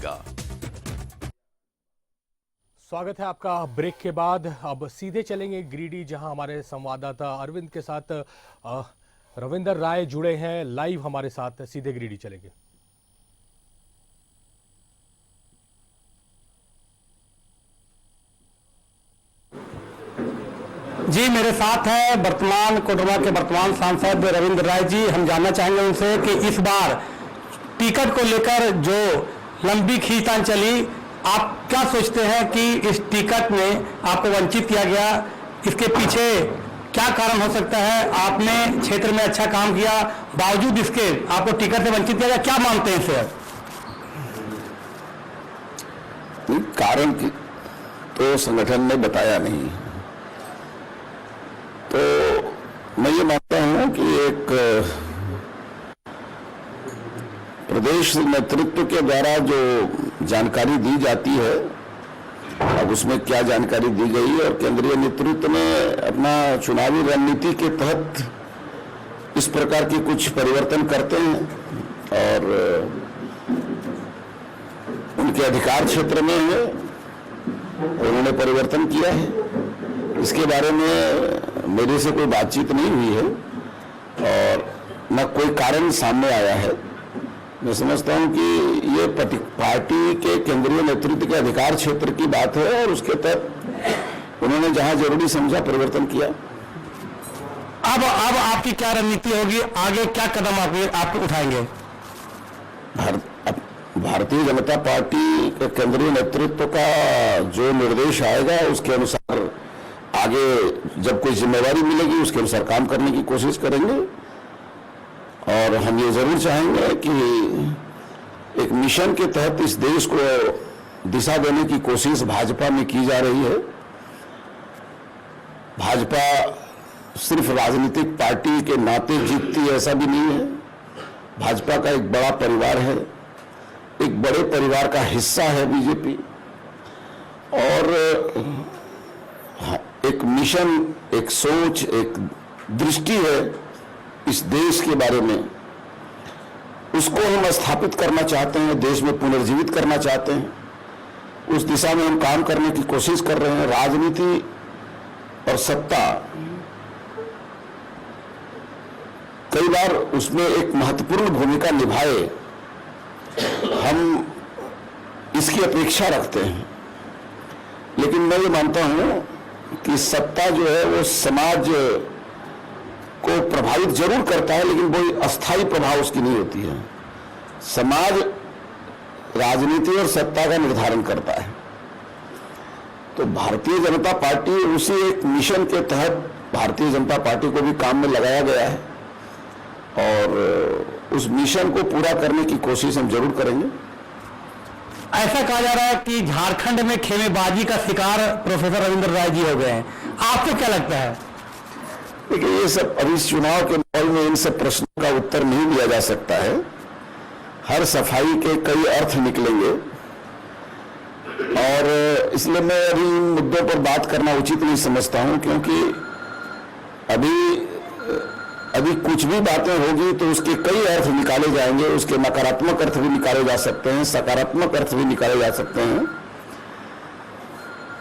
रहेगा। स्वागत है आपका ब्रेक के बाद। अब सीधे चलेंगे गिरिडीह, जहां हमारे संवाददाता अरविंद के साथ रविंदर राय जुड़े हैं लाइव हमारे साथ। सीधे गिरिडीह चलेंगे। जी, मेरे साथ है वर्तमान कोडरमा के वर्तमान सांसद रविंद्र राय जी। हम जानना चाहेंगे उनसे कि इस बार टिकट को लेकर जो लंबी खींचतान चली, आप क्या सोचते हैं कि इस टिकट में आपको वंचित किया गया? इसके पीछे क्या कारण हो सकता है? आपने क्षेत्र में अच्छा काम किया, बावजूद इसके आपको टिकट से वंचित किया गया, क्या मानते हैं इसे? कारण तो संगठन ने बताया नहीं, तो मैं ये मानता हूं कि एक प्रदेश नेतृत्व के द्वारा जो जानकारी दी जाती है, अब उसमें क्या जानकारी दी गई और केंद्रीय नेतृत्व ने अपना चुनावी रणनीति के तहत इस प्रकार के कुछ परिवर्तन करते हैं और उनके अधिकार क्षेत्र में है, उन्होंने परिवर्तन किया है। इसके बारे में मेरे से कोई बातचीत नहीं हुई है और न कोई कारण सामने आया है। मैं समझता हूं कि ये पार्टी के केंद्रीय नेतृत्व के अधिकार क्षेत्र की बात है और उसके तहत उन्होंने जहां जरूरी समझा परिवर्तन किया। अब आपकी क्या रणनीति होगी? आगे क्या कदम आप उठाएंगे? भारतीय जनता पार्टी के केंद्रीय नेतृत्व का जो निर्देश आएगा उसके अनुसार आगे जब कोई जिम्मेवारी मिलेगी उसके अनुसार काम करने की कोशिश करेंगे। और हम ये जरूर चाहेंगे कि एक मिशन के तहत इस देश को दिशा देने की कोशिश भाजपा में की जा रही है। भाजपा सिर्फ राजनीतिक पार्टी के नाते जीतती है ऐसा भी नहीं है। भाजपा का एक बड़ा परिवार है, एक बड़े परिवार का हिस्सा है बीजेपी, और एक मिशन, एक सोच, एक दृष्टि है इस देश के बारे में। उसको हम स्थापित करना चाहते हैं, देश में पुनर्जीवित करना चाहते हैं। उस दिशा में हम काम करने की कोशिश कर रहे हैं। राजनीति और सत्ता कई बार उसमें एक महत्वपूर्ण भूमिका निभाए, हम इसकी अपेक्षा रखते हैं। लेकिन मैं ये मानता हूं कि सत्ता जो है वो समाज को प्रभावित जरूर करता है, लेकिन कोई अस्थायी प्रभाव उसकी नहीं होती है। समाज राजनीति और सत्ता का निर्धारण करता है। तो भारतीय जनता पार्टी उसी एक मिशन के तहत भारतीय जनता पार्टी को भी काम में लगाया गया है और उस मिशन को पूरा करने की कोशिश हम जरूर करेंगे। ऐसा कहा जा रहा है कि झारखंड में खेमेबाजी का शिकार प्रोफेसर रविंद्र राय जी हो गए हैं, आपको क्या लगता है? देखिए, ये सब अभी चुनाव के माहौल में इन सब प्रश्नों का उत्तर नहीं दिया जा सकता है। हर सफाई के कई अर्थ निकलेंगे और इसलिए मैं अभी इन मुद्दों पर बात करना उचित नहीं समझता हूं, क्योंकि अभी कुछ भी बातें होगी तो उसके कई अर्थ निकाले जाएंगे। उसके नकारात्मक अर्थ भी निकाले जा सकते हैं, सकारात्मक अर्थ भी निकाले जा सकते हैं।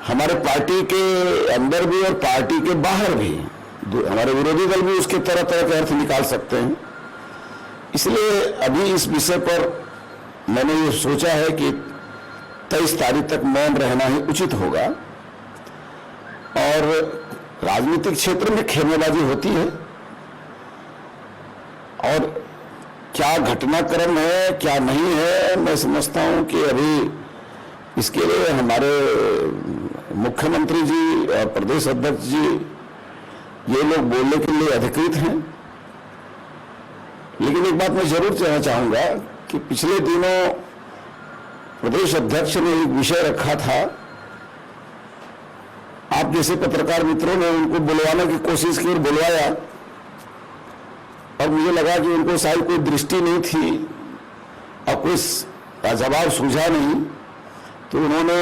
हमारे पार्टी के अंदर भी और पार्टी के बाहर भी हमारे विरोधी दल भी उसके तरह तरह के अर्थ निकाल सकते हैं। इसलिए अभी इस विषय पर मैंने ये सोचा है कि 23 तारीख तक मौन रहना ही उचित होगा। और राजनीतिक क्षेत्र में खेमेबाजी होती है और क्या घटनाक्रम है क्या नहीं है, मैं समझता हूं कि अभी इसके लिए हमारे मुख्यमंत्री जी और प्रदेश अध्यक्ष जी ये लोग बोलने के लिए अधिकृत हैं। लेकिन एक बात मैं जरूर कहना चाहूंगा कि पिछले दिनों प्रदेश अध्यक्ष ने एक विषय रखा था, आप जैसे पत्रकार मित्रों ने उनको बुलवाने की कोशिश की और बुलवाया, और मुझे लगा कि उनको शायद कोई दृष्टि नहीं थी और कोई जवाब सूझा नहीं, तो उन्होंने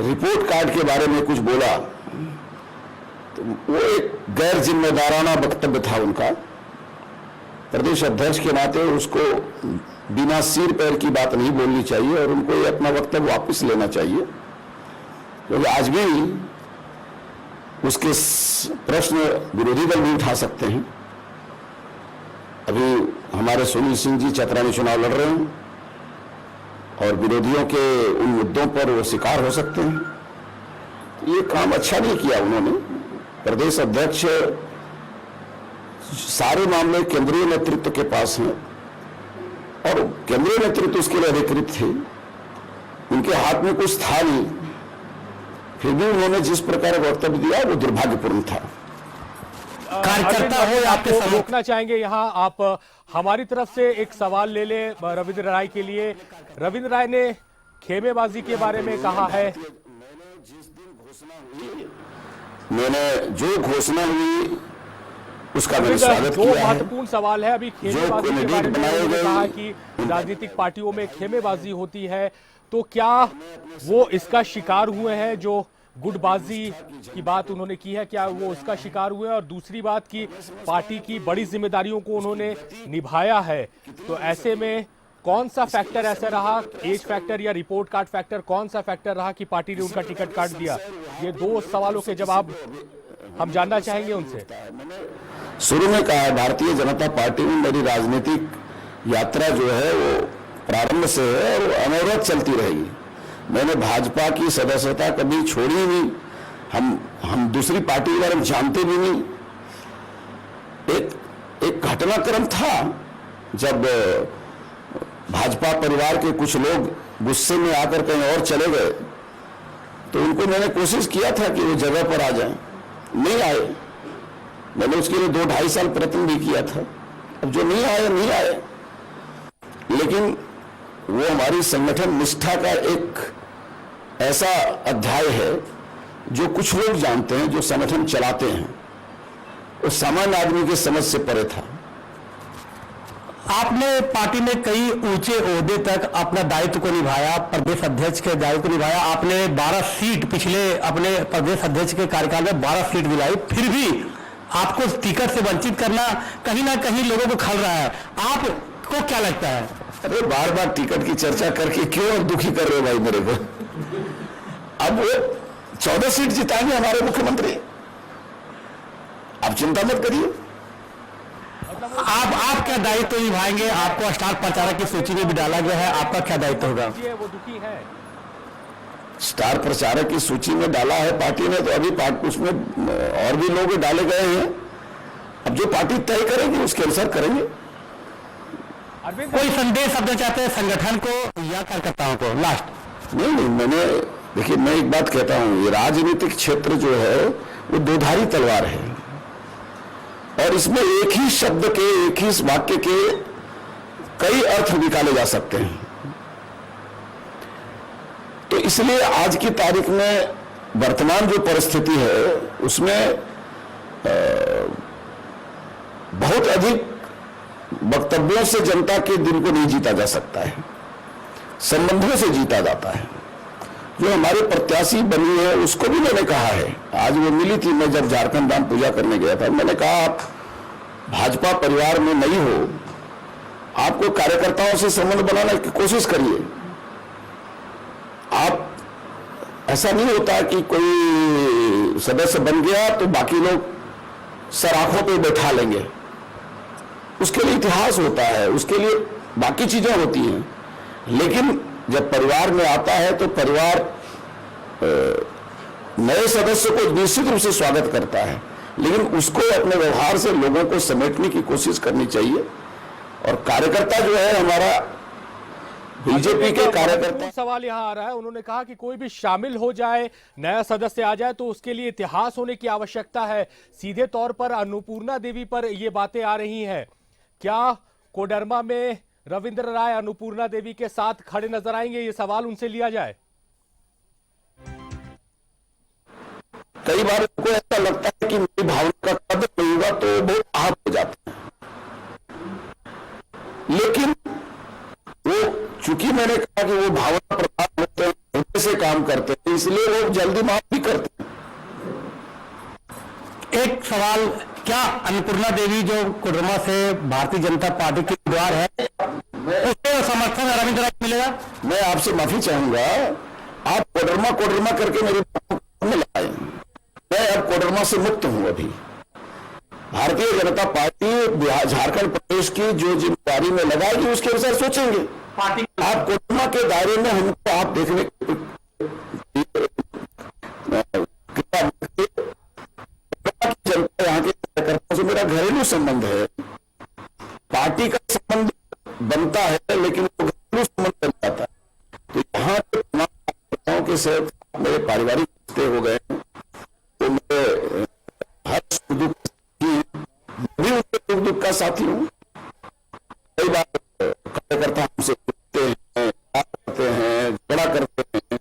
रिपोर्ट कार्ड के बारे में कुछ बोला। तो वो एक गैर जिम्मेदाराना वक्तव्य था उनका। प्रदेश अध्यक्ष के नाते उसको बिना सिर पैर की बात नहीं बोलनी चाहिए और उनको ये अपना वक्तव्य वापस लेना चाहिए, क्योंकि आज भी उसके प्रश्न विरोधी दल भी उठा सकते हैं। अभी हमारे सुनील सिंह जी चतरा में चुनाव लड़ रहे हैं और विरोधियों के उन मुद्दों पर वो शिकार हो सकते हैं। तो ये काम अच्छा नहीं किया उन्होंने। प्रदेश अध्यक्ष सारे मामले केंद्रीय नेतृत्व के पास हैं और केंद्रीय नेतृत्व उसके लिए अधिकृत थे, उनके हाथ में कुछ था नहीं, फिर भी उन्होंने जिस प्रकार वक्तव्य दिया वो दुर्भाग्यपूर्ण था। कार्यकर्ता हो या आपके आपको रोकना चाहेंगे यहाँ, आप हमारी तरफ से एक सवाल ले ले रविंद्र राय के लिए। रविंद्र राय ने खेमेबाजी के बारे में कहा है। मैंने जो घोषणा हुई उसका मैंने रविंद्र, स्वागत दो किया है। महत्वपूर्ण सवाल है अभी खेमेबाजी के बारे में। उन्होंने कहा कि राजनीतिक पार्टियों में खेमेबाजी होती है, तो क्या वो इसका शिकार हुए हैं? जो गुटबाजी की बात उन्होंने की है, क्या वो उसका शिकार हुए? और दूसरी बात की पार्टी की बड़ी जिम्मेदारियों को उन्होंने निभाया है, तो ऐसे में कौन सा फैक्टर ऐसा रहा, एज फैक्टर या रिपोर्ट कार्ड फैक्टर, कौन सा फैक्टर रहा कि पार्टी ने उनका टिकट काट दिया? ये दो सवालों के जवाब हम जानना चाहेंगे उनसे। शुरू में कहा है, भारतीय जनता पार्टी में मेरी राजनीतिक यात्रा जो है वो प्रारंभ से है और अनवरत चलती रहेगी। मैंने भाजपा की सदस्यता कभी छोड़ी ही नहीं। हम दूसरी पार्टी के बारे में जानते भी नहीं। एक घटनाक्रम था जब भाजपा परिवार के कुछ लोग गुस्से में आकर कहीं और चले गए, तो उनको मैंने कोशिश किया था कि वो जगह पर आ जाएं, नहीं आए। मैंने उसके लिए 2-2.5 साल प्रयत्न भी किया था। अब जो नहीं आए नहीं आए, लेकिन वो हमारी संगठन निष्ठा का एक ऐसा अध्याय है जो कुछ लोग जानते हैं, जो संगठन चलाते हैं, वो सामान्य आदमी की समझ से परे था। आपने पार्टी में कई ऊंचे ओहदे तक अपना दायित्व को निभाया, प्रदेश अध्यक्ष के दायित्व को निभाया। आपने 12 सीट पिछले अपने प्रदेश अध्यक्ष के कार्यकाल में 12 सीट दिलाई, फिर भी आपको टिकट से वंचित करना कहीं ना कहीं लोगों को खल रहा है। आपको क्या लगता है? अरे बार बार टिकट की चर्चा करके क्यों दुखी कर रहे हो भाई मेरे को? अब वो 14 सीट जिताएंगे हमारे मुख्यमंत्री, आप चिंता मत करिए। आप क्या दायित्व निभाएंगे? आपको स्टार प्रचारक की सूची में भी डाला गया है, आपका क्या दायित्व होगा? वो दुखी है। स्टार प्रचारक की सूची में डाला है पार्टी ने, तो अभी उसमें और भी लोग डाले गए हैं। अब जो पार्टी तय करेगी उसके अनुसार करेंगे। कोई संदेश अपना चाहते हैं संगठन को या कार्यकर्ताओं को? लास्ट नहीं, देखिए मैं एक बात कहता हूं, ये राजनीतिक क्षेत्र जो है वो दोधारी तलवार है और इसमें एक ही शब्द के, एक ही वाक्य के कई अर्थ निकाले जा सकते हैं। तो इसलिए आज की तारीख में वर्तमान जो परिस्थिति है उसमें बहुत अधिक वक्तव्यों से जनता के दिल को नहीं जीता जा सकता है, संबंधों से जीता जाता है। जो हमारे प्रत्याशी बनी है उसको भी मैंने कहा है, आज वो मिली थी, मैं जब झारखंड धाम पूजा करने गया था, मैंने कहा आप भाजपा परिवार में नहीं हो, आपको कार्यकर्ताओं से संबंध बनाने की कोशिश करिए। आप ऐसा नहीं होता कि कोई सदस्य बन गया तो बाकी लोग सर आंखों पे बैठा लेंगे। उसके लिए इतिहास होता है, उसके लिए बाकी चीजें होती हैं, लेकिन जब परिवार में आता है तो परिवार नए सदस्य को निश्चित रूप से स्वागत करता है, लेकिन उसको अपने व्यवहार से लोगों को समेटने की कोशिश करनी चाहिए। और कार्यकर्ता जो है हमारा, बीजेपी के कार्यकर्ता, सवाल यहाँ आ रहा है, उन्होंने कहा कि कोई भी शामिल हो जाए, नया सदस्य आ जाए तो उसके लिए इतिहास होने की आवश्यकता है। सीधे तौर पर अन्नपूर्णा देवी पर ये बातें आ रही हैं, क्या कोडरमा में रविंद्र राय अन्नपूर्णा देवी के साथ खड़े नजर आएंगे? ये सवाल उनसे लिया जाए। कई बार उनको ऐसा लगता है कि मेरी भावना का कदर नहीं होगा तो बहुत आहत हो जाते हैं, लेकिन वो चूंकि मैंने कहा कि वो भावना प्रधान होते हैं, हृदय से काम करते हैं, इसलिए वो जल्दी माफ भी करते हैं। एक सवाल, क्या अन्नपूर्णा देवी जो कोडरमा से भारतीय जनता पार्टी की उम्मीदवार है, उसके आप? मैं आपसे माफी चाहूंगा, आप कोडरमा करके मेरे में लाए। मैं अब कोडरमा से मुक्त हूं। अभी भारतीय जनता पार्टी झारखंड प्रदेश की जो जिम्मेदारी में लगाएगी उसके अनुसार सोचेंगे। पार्टी आप कोडरमा के दायरे में हमको आप देखने जनता यहाँ के कार्यकर्ताओं से मेरा घरेलू संबंध है, पार्टी का संबंध बनता है लेकिन वो घरेलू संबंध बन जाता है। तो यहाँ के तमाम कार्यकर्ताओं के साथ मेरे पारिवारिक रिश्ते हो गए, तो मैं हर सुख दुख भी उनके सुख दुख का साथी हूँ। कई बार कार्यकर्ता हमसे पूछते हैं, बात करते हैं, झगड़ा करते हैं,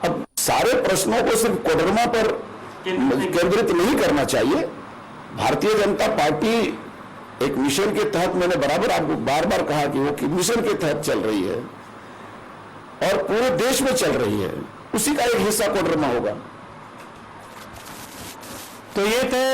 अब सारे प्रश्नों को सिर्फ कोडरमा पर केंद्रित नहीं करना चाहिए। भारतीय जनता पार्टी एक मिशन के तहत, मैंने बराबर आपको बार बार कहा कि वो मिशन के तहत चल रही है और पूरे देश में चल रही है, उसी का एक हिस्सा कोडरमा होगा। तो ये थे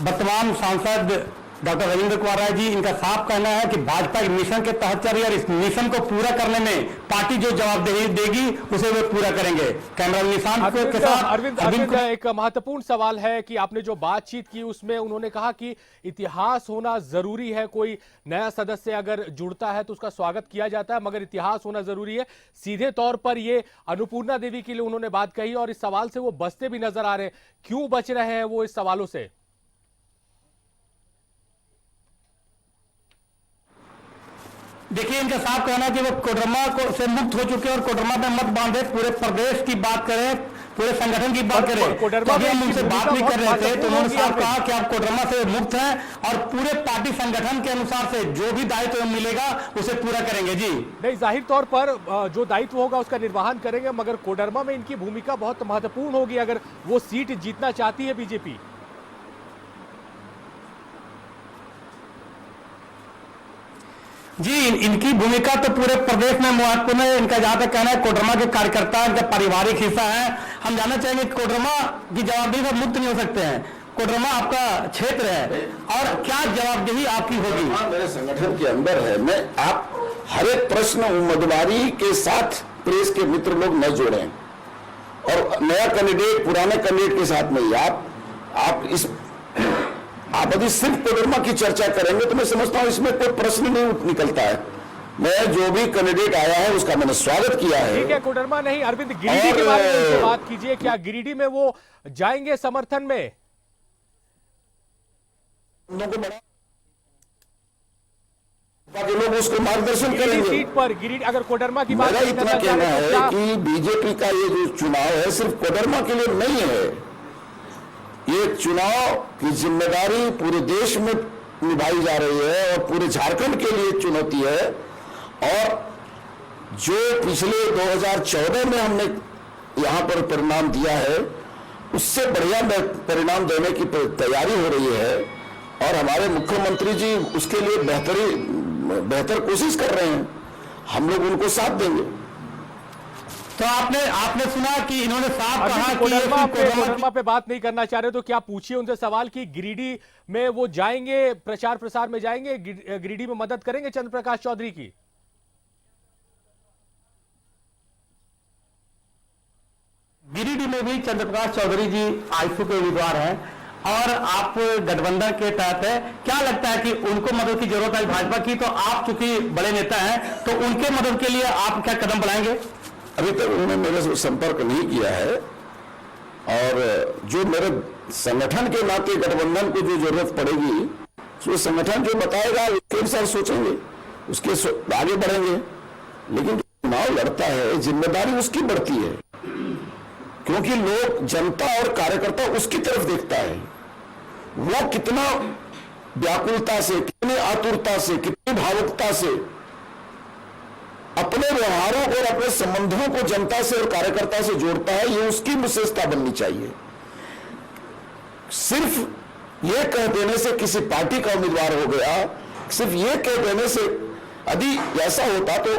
वर्तमान सांसद डॉक्टर रविंद्र कुमार राय जी। इनका साफ कहना है कि भाजपा एक मिशन के तहत चल रही है और इस मिशन को पूरा करने में पार्टी जो जवाबदेही देगी उसे वे पूरा करेंगे। कैमरा निशान के साथ अरविंद, एक महत्वपूर्ण सवाल है कि आपने जो बातचीत की उसमें उन्होंने कहा कि इतिहास होना जरूरी है। कोई नया सदस्य अगर जुड़ता है तो उसका स्वागत किया जाता है, मगर इतिहास होना जरूरी है। सीधे तौर पर ये अन्नपूर्णा देवी के लिए उन्होंने बात कही और इस सवाल से वो बचते भी नजर आ रहे हैं। क्यों बच रहे हैं वो इस सवालों से? देखिए, इनका साफ कहना है कि वो कोडरमा को से मुक्त हो चुके हैं और कोडरमा में मत बांधे। पूरे प्रदेश की बात करें, पूरे संगठन की बात करें, तो अभी हम उनसे बात नहीं कर रहे थे तो उन्होंने साफ कहा कि आप कोडरमा से मुक्त हैं और पूरे पार्टी संगठन के अनुसार से जो भी दायित्व मिलेगा उसे पूरा करेंगे। जी नहीं, जाहिर तौर पर जो दायित्व होगा उसका निर्वहन करेंगे, मगर कोडरमा में इनकी भूमिका बहुत महत्वपूर्ण होगी अगर वो सीट जीतना चाहती है बीजेपी। जी, इनकी भूमिका तो पूरे प्रदेश में महत्वपूर्ण है। इनका जहां तक कहना है कोडरमा के कार्यकर्ता इनका पारिवारिक हिस्सा है। हम जानना चाहेंगे कोडरमा की जवाबदेही से मुक्त नहीं हो सकते हैं। कोडरमा आपका क्षेत्र है और क्या जवाबदेही आपकी होगी? मेरे संगठन के अंदर है। मैं आप हर एक प्रश्न उम्मीदवारी के साथ प्रेस के मित्र लोग न जोड़ें और नया कैंडिडेट पुराने कैंडिडेट के साथ नहीं। आप यदि सिर्फ कोडरमा की चर्चा करेंगे तो मैं समझता हूं इसमें कोई प्रश्न नहीं निकलता है। मैं जो भी कैंडिडेट आया है उसका मैंने स्वागत किया है। ठीक है, कोडरमा नहीं, अरविंद गिरिडीह के बारे में उनसे बात कीजिए। क्या गिरिडीह में वो जाएंगे समर्थन में? लोग उसको मार्गदर्शन करेंगे। सीट पर गिरिडीह, अगर कोडरमा की बात मेरा इतना कहना है कि बीजेपी का ये जो चुनाव है सिर्फ कोडरमा के लिए नहीं है। ये चुनाव की जिम्मेदारी पूरे देश में निभाई जा रही है और पूरे झारखंड के लिए चुनौती है। और जो पिछले 2014 में हमने यहां पर परिणाम दिया है उससे बढ़िया परिणाम देने की तैयारी हो रही है और हमारे मुख्यमंत्री जी उसके लिए बेहतर कोशिश कर रहे हैं। हम लोग उनको साथ देंगे। तो आपने सुना कि इन्होंने साफ कहा कि कोडरमा पे बात नहीं करना चाह रहे तो क्या पूछिए उनसे सवाल कि गिरिडीह में वो जाएंगे, प्रचार प्रसार में जाएंगे, गिरिडीह में मदद करेंगे चंद्र प्रकाश चौधरी की? गिरिडीह में भी चंद्र प्रकाश चौधरी जी आईएसएफ के उम्मीदवार हैं और आप गठबंधन के तहत है। क्या लगता है कि उनको मदद की जरूरत है भाजपा की? तो आप चूंकि बड़े नेता हैं तो उनके मदद के लिए आप क्या कदम बढ़ाएंगे? अभी तक उन्होंने मेरे से संपर्क नहीं किया है और जो मेरे संगठन के नाते गठबंधन को जो जरूरत पड़ेगी तो संगठन जो बताएगा उसके अनुसार सोचेंगे, उसके आगे बढ़ेंगे। लेकिन जो चुनाव लड़ता है जिम्मेदारी उसकी बढ़ती है क्योंकि लोग, जनता और कार्यकर्ता उसकी तरफ देखता है। वो कितना व्याकुलता से, कितनी आतुरता से, कितनी भावुकता से अपने व्यवहारों और अपने संबंधों को जनता से और कार्यकर्ता से जोड़ता है, ये उसकी विशेषता बननी चाहिए। सिर्फ ये कह देने से किसी पार्टी का उम्मीदवार हो गया, सिर्फ ये कह देने से यदि ऐसा होता तो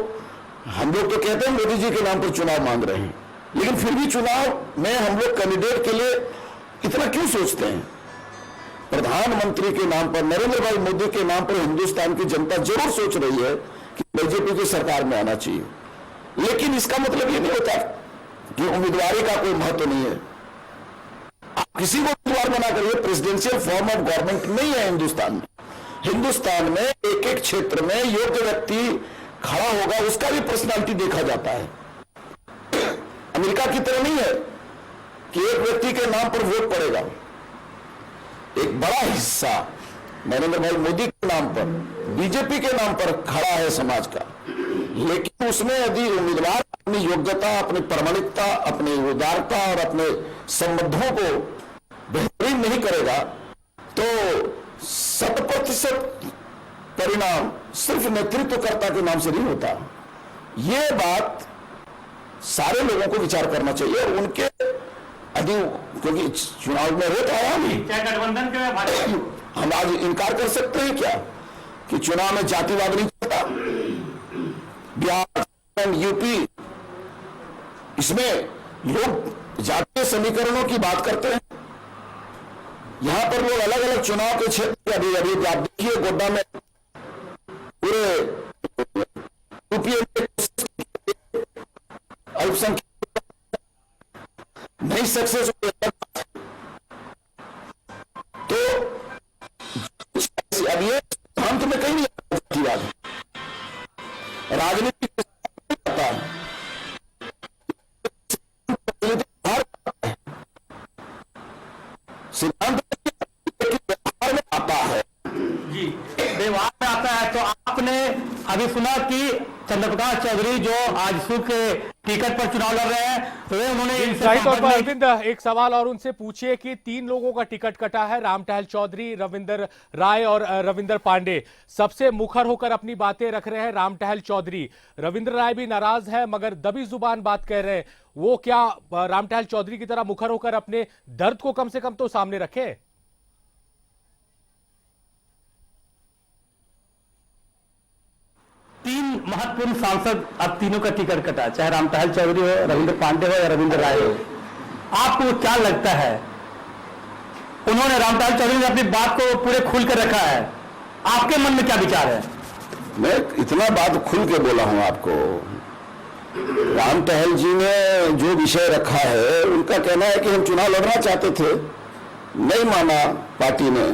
हम लोग तो कहते हैं मोदी जी के नाम पर चुनाव मांग रहे हैं, लेकिन फिर भी चुनाव में हम लोग कैंडिडेट के लिए इतना क्यों सोचते हैं? प्रधानमंत्री के नाम पर, नरेंद्र भाई मोदी के नाम पर हिंदुस्तान की जनता जरूर सोच रही है कि बीजेपी की सरकार में आना चाहिए। लेकिन इसका मतलब ये नहीं होता कि उम्मीदवारी का कोई महत्व नहीं है। आप किसी को उम्मीदवार बना करिए, प्रेसिडेंशियल फॉर्म ऑफ गवर्नमेंट नहीं है हिंदुस्तान में। हिंदुस्तान में एक एक क्षेत्र में योग्य व्यक्ति खड़ा होगा, उसका भी पर्सनालिटी देखा जाता है। अमेरिका की तरह नहीं है कि एक व्यक्ति के नाम पर वोट पड़ेगा। एक बड़ा हिस्सा नरेंद्र भाई मोदी के नाम पर, बीजेपी के नाम पर खड़ा है समाज का। लेकिन उसमें यदि उम्मीदवार अपनी योग्यता, अपनी प्रामाणिकता, अपनी उदारता और अपने संबंधों को बेहतरीन नहीं करेगा तो 100% परिणाम सिर्फ नेतृत्वकर्ता के नाम से नहीं होता। यह बात सारे लोगों को विचार करना चाहिए। और उनके क्योंकि चुनाव में वोट आया नहीं, गठबंधन के हम आज इनकार कर सकते हैं क्या कि चुनाव में जातिवाद नहीं चलता? बिहार, यूपी, इसमें लोग जातीय समीकरणों की बात करते हैं। यहां पर लोग अलग अलग चुनाव के क्षेत्र, अभी आप देखिए गोड्डा में पूरे यूपी अल्पसंख्यक नहीं सक्सेस हुए। तो अब ये सिद्धांत में कहीं नहीं जातिवाद, राजनीति आता है, सिद्धांत व्यवहार में आता है। जी, व्यवहार में आता है। तो आपने अभी सुना कि चंद्रप्रकाश चौधरी जो आजसू के टिकट पर चुनाव लड़ रहे हैं, वे उन्होंने जाहिर तौर पर अरविंद एक सवाल और उनसे पूछिए कि 3 लोगों का टिकट कटा है, रामटहल चौधरी, रविंद्र राय और रविंद्र पांडे। सबसे मुखर होकर अपनी बातें रख रहे हैं रामटहल चौधरी। रविंद्र राय भी नाराज है मगर दबी जुबान बात कह रहे हैं। वो क्या रामटहल चौधरी की तरह मुखर होकर अपने दर्द को कम से कम तो सामने रखे? तीन महत्वपूर्ण सांसद, अब तीनों का टिकट कटा, चाहे रामटहल चौधरी हो, रविंद्र पांडे हो या रविंद्र राय हो। आपको क्या लगता है? उन्होंने, रामटहल चौधरी ने अपनी बात को पूरे खुल कर रखा है, आपके मन में क्या विचार है? मैं इतना बात खुल के बोला हूं आपको। रामटहल जी ने जो विषय रखा है, उनका कहना है कि हम चुनाव लड़ना चाहते थे, नहीं माना पार्टी ने।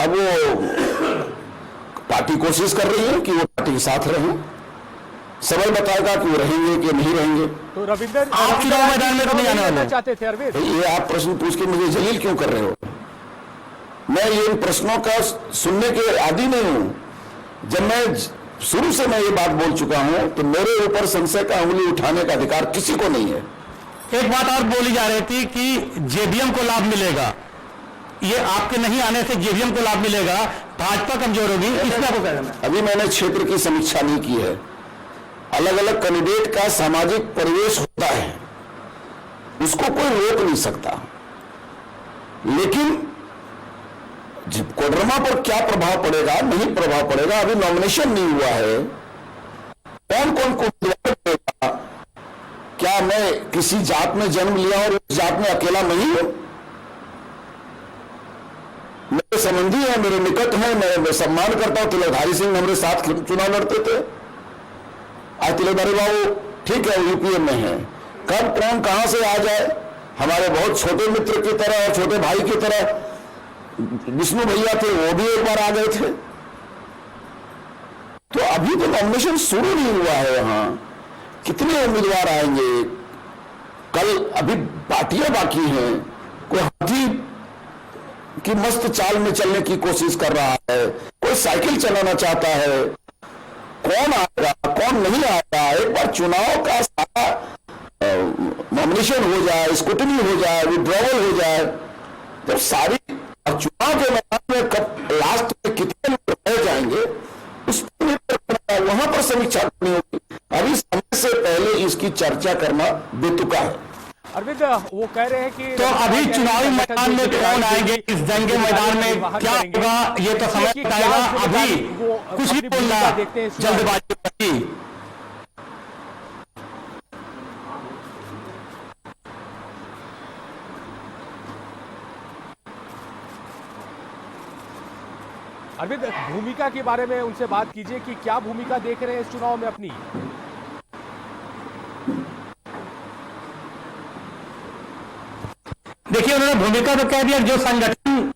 अब वो पार्टी कोशिश कर रही है कि वो पार्टी के साथ रहें। समय बताएगा कि वो रहेंगे कि नहीं रहेंगे। तो रविंद्र, आप चुनाव मैदान में तो नहीं आने वाले चाहते थे अरविंद? ये आप प्रश्न पूछ के मुझे जलील क्यों कर रहे हो? मैं ये इन प्रश्नों का सुनने के आदी नहीं हूं। जब मैं शुरू से मैं ये बात बोल चुका हूं तो मेरे ऊपर संशय का उंगली उठाने का अधिकार किसी को नहीं है। एक बात और बोली जा रही थी कि जेडीएम को लाभ मिलेगा, ये आपके नहीं आने से जेडीएम को लाभ मिलेगा, भाजपा कमजोर होगी, इसमें आपको क्या कहना है? अभी मैंने क्षेत्र की समीक्षा नहीं की है। अलग अलग कैंडिडेट का सामाजिक परिवेश होता है, उसको कोई रोक नहीं सकता। लेकिन कोडरमा पर क्या प्रभाव पड़ेगा, नहीं प्रभाव पड़ेगा, अभी नॉमिनेशन नहीं हुआ है। कौन कौन को पड़ेगा? क्या मैं किसी जात में जन्म लिया और उस जात में अकेला नहीं हूं? मेरे संबंधी हैं, मेरे निकट हैं, मैं सम्मान करता हूं। तिलकधारी सिंह हमारे साथ चुनाव लड़ते थे। आज तिलकधारी बाबू ठीक है, यूपीएम में है। कब कौन कहां से आ जाए, हमारे बहुत छोटे मित्र की तरह और छोटे भाई की तरह विष्णु भैया थे, वो भी एक बार आ गए थे। तो अभी तो नॉमिनेशन शुरू नहीं हुआ है। यहां कितने उम्मीदवार आएंगे? कल अभी पार्टियां बाकी हैं। कोई हाथी की मस्त चाल में चलने की कोशिश कर रहा है, कोई साइकिल चलाना चाहता है। कौन आएगा, कौन नहीं आएगा? एक बार चुनाव का सारा नॉमिनेशन हो जाए, स्क्रूटनी हो जाए, विड्रॉवल हो जाए, जब सारी चुनाव के मैदान में कब लास्ट में कितने लोग रह जाएंगे, उस पर निर्भर करता है। वहां पर समीक्षा करनी होगी। अभी समय से पहले इसकी चर्चा करना बेतुका है। अरविंद, वो कह रहे हैं कि तो अभी चुनावी मैदान में कौन आएंगे, इस जंग के मैदान में क्या होगा, ये तो समय बताएगा। अभी कुछ नहीं बोलना, जल्दबाजी। अरविंद, भूमिका के बारे में उनसे बात कीजिए कि क्या भूमिका देख रहे हैं इस चुनाव में अपनी। देखिए, उन्होंने भूमिका तो कह दिया, जो संगठन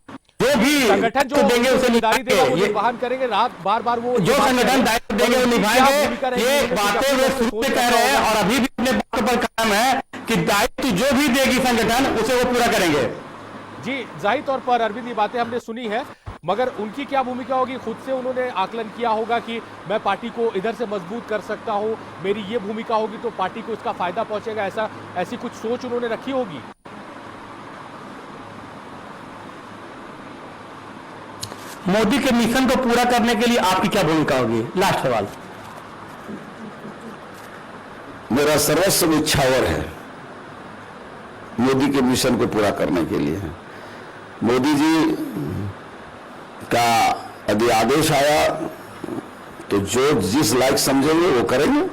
जो देंगे उसे जिम्मेदारी देगा वो ये निर्वहन करेंगे। रात बार बार वो जो संगठन दायित्व देंगे वो निभाएंगे। ये बातें वे शुरू से कह रहे हैं और अभी भी अपने बात पर कायम है कि दायित्व जो भी देगी संगठन उसे वो पूरा करेंगे। जी, जाहिर तौर पर अरविंद, ये बातें हमने सुनी है, मगर उनकी क्या भूमिका होगी? खुद से उन्होंने आकलन किया होगा कि मैं पार्टी को इधर से मजबूत कर सकता हूं, मेरी ये भूमिका होगी तो पार्टी को इसका फायदा पहुंचेगा, ऐसी कुछ सोच उन्होंने रखी होगी। मोदी के मिशन को पूरा करने के लिए आपकी क्या भूमिका होगी? लास्ट सवाल। मेरा सर्वस्व इच्छावर है मोदी के मिशन को पूरा करने के लिए। मोदी जी का यदि आदेश आया तो जो जिस लायक समझेंगे वो करेंगे।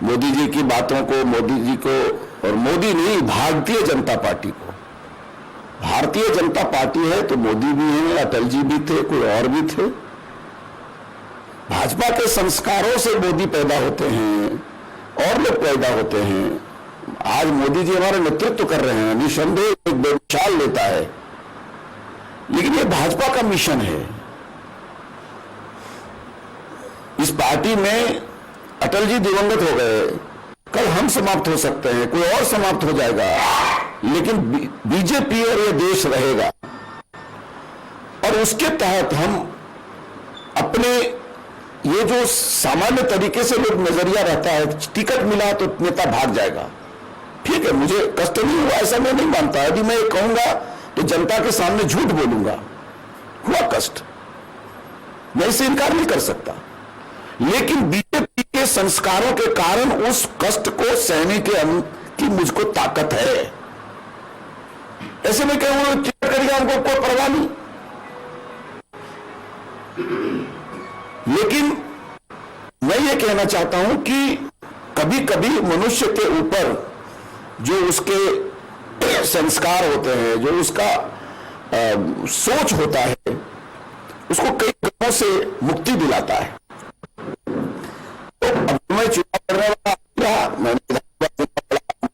मोदी जी की बातों को, मोदी जी को, और मोदी नहीं, भारतीय जनता पार्टी को, भारतीय जनता पार्टी है तो मोदी भी है, अटल जी भी थे, कोई और भी थे। भाजपा के संस्कारों से मोदी पैदा होते हैं और लोग पैदा होते हैं। आज मोदी जी हमारा नेतृत्व कर रहे हैं, निसंदेह एक बेमिसाल लेता है, लेकिन ये भाजपा का मिशन है। इस पार्टी में अटल जी दिवंगत हो गए, कल हम समाप्त हो सकते हैं, कोई और समाप्त हो जाएगा, लेकिन बीजेपी और ये देश रहेगा। और उसके तहत हम अपने ये जो सामान्य तरीके से लोग नजरिया रहता है, टिकट मिला तो नेता भाग जाएगा, ठीक है, मुझे कष्ट नहीं हुआ, ऐसा मैं नहीं मानता। यदि मैं कहूंगा तो जनता के सामने झूठ बोलूंगा, हुआ कष्ट, मैं इससे इनकार नहीं कर सकता। लेकिन बीजेपी के संस्कारों के कारण उस कष्ट को सहने की मुझको ताकत है। ऐसे में कहूंगा टिकट करेगा, हमको कोई परवाह नहीं। लेकिन मैं ये कहना चाहता हूं कि कभी कभी मनुष्य के ऊपर जो उसके संस्कार होते हैं, जो उसका सोच होता है, उसको कई ग्रहों से मुक्ति दिलाता है। तो अब मैं चुनाव लड़ने वाला रहा, मैंने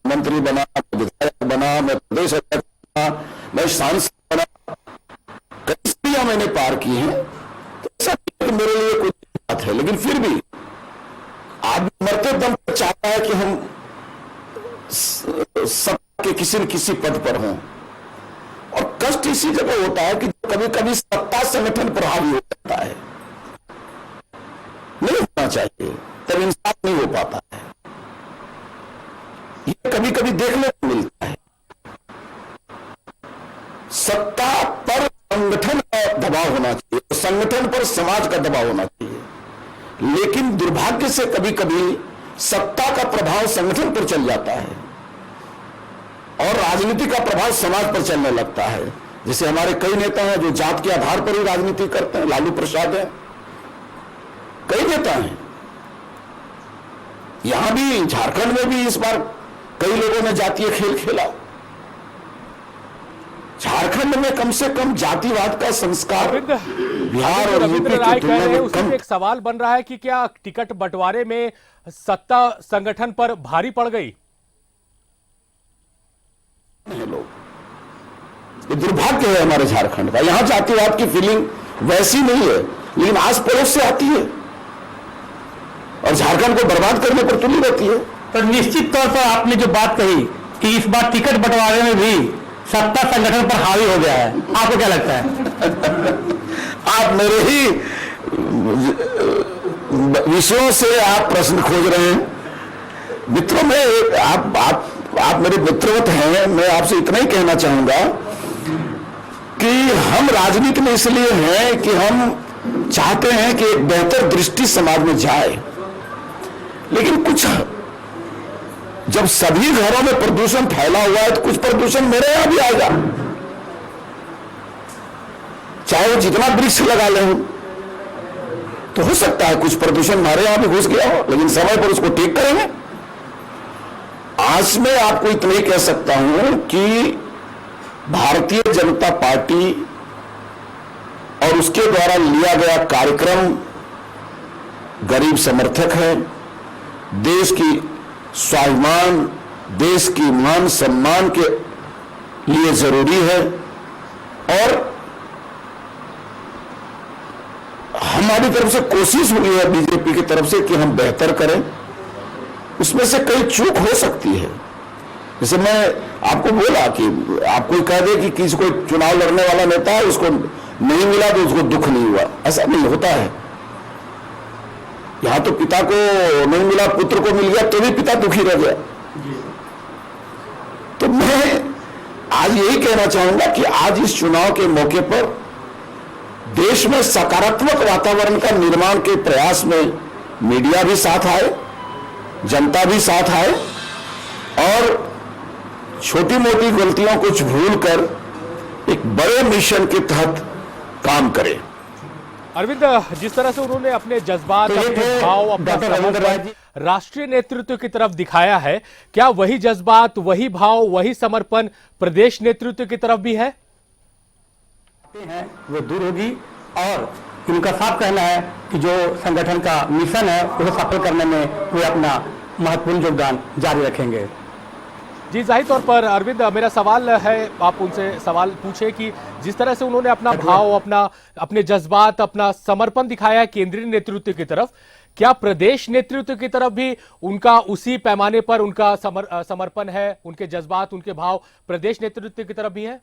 मंत्री बना, विधायक बना, मैं प्रदेश अध्यक्ष बना, मैं सांसद बना, कई स्थितियां मैंने पार की हैं, तो ऐसा मेरे लिए कोई बात है। लेकिन फिर भी आदमी मरते दम तक चाहता है कि हम सबके किसी न किसी पद पर हों, और कष्ट इसी जगह होता है कि कभी कभी सत्ता संगठन पर हावी हो जाता है, नहीं होना चाहिए, तब इंसाफ नहीं हो पाता है। ये कभी कभी देखने को मिलता है। सत्ता पर संगठन का दबाव होना चाहिए, संगठन पर समाज का दबाव होना चाहिए, लेकिन दुर्भाग्य से कभी कभी सत्ता का प्रभाव संगठन पर चल जाता है और राजनीति का प्रभाव समाज पर चलने लगता है। जैसे हमारे कई नेता हैं जो जात के आधार पर ही राजनीति करते हैं, लालू प्रसाद हैं, कई नेता हैं, यहां भी झारखंड में भी इस बार कई लोगों ने जातीय खेल खेला। झारखंड में कम से कम जातिवाद का संस्कार बिहार और यूपी की तुलना में कम। एक सवाल बन रहा है कि क्या टिकट बंटवारे में सत्ता संगठन पर भारी पड़ गई? लोग, ये दुर्भाग्य है हमारे झारखंड का। यहां जातिवाद की फीलिंग वैसी नहीं है, लेकिन आस पड़ोस से आती है और झारखंड को बर्बाद करने पर तुली रहती है। तो निश्चित तौर पर आपने जो बात कही कि इस बार टिकट बंटवारे में भी सत्ता संगठन पर हावी हो गया है, आपको क्या लगता है? आप मेरे ही विषयों से आप प्रश्न खोज रहे हैं। मित्रों में आप मेरे मित्रवत हैं, मैं आपसे इतना ही कहना चाहूंगा कि हम राजनीति में इसलिए हैं कि हम चाहते हैं कि एक बेहतर दृष्टि समाज में जाए, लेकिन कुछ जब सभी घरों में प्रदूषण फैला हुआ है तो कुछ प्रदूषण मेरे यहां भी आएगा, चाहे वो जितना वृक्ष लगा लें। तो हो सकता है कुछ प्रदूषण हमारे यहां भी घुस गया हो, लेकिन समय पर उसको ठीक करेंगे। आज मैं आपको इतना ही कह सकता हूं कि भारतीय जनता पार्टी और उसके द्वारा लिया गया कार्यक्रम गरीब समर्थक है, देश की स्वाभिमान, देश की मान सम्मान के लिए जरूरी है और हमारी तरफ से कोशिश हुई है बीजेपी की तरफ से कि हम बेहतर करें। उसमें से कई चूक हो सकती है। जैसे मैं आपको बोला कि आप कोई कह दे कि किसी को चुनाव लड़ने वाला नेता है, उसको नहीं मिला तो उसको दुख नहीं हुआ, ऐसा नहीं होता है। यहां तो पिता को नहीं मिला, पुत्र को मिल गया तो भी पिता दुखी रह गया। तो मैं आज यही कहना चाहूंगा कि आज इस चुनाव के मौके पर देश में सकारात्मक वातावरण का निर्माण के प्रयास में मीडिया भी साथ आए, जनता भी साथ आए और छोटी मोटी गलतियों को भूलकर एक बड़े मिशन के तहत काम करे। अरविंद, जिस तरह से उन्होंने अपने जज्बात, अपने भाव, अपना समर्पण राष्ट्रीय नेतृत्व की तरफ दिखाया है, क्या वही जज्बात, वही भाव, वही समर्पण प्रदेश नेतृत्व की तरफ भी है? हैं वो दूर होगी और उनका साफ कहना है कि जो संगठन का मिशन है उसे सफल करने में वे अपना महत्वपूर्ण योगदान जारी रखेंगे। जी, जाहिर तौर पर अरविंद, मेरा सवाल है, आप उनसे सवाल पूछे कि जिस तरह से उन्होंने अपना भाव, अपने जज्बात, अपना समर्पण दिखाया केंद्रीय नेतृत्व की तरफ, क्या प्रदेश नेतृत्व की तरफ भी उनका उसी पैमाने पर उनका समर्पण है, उनके जज्बात, उनके भाव प्रदेश नेतृत्व की तरफ भी है?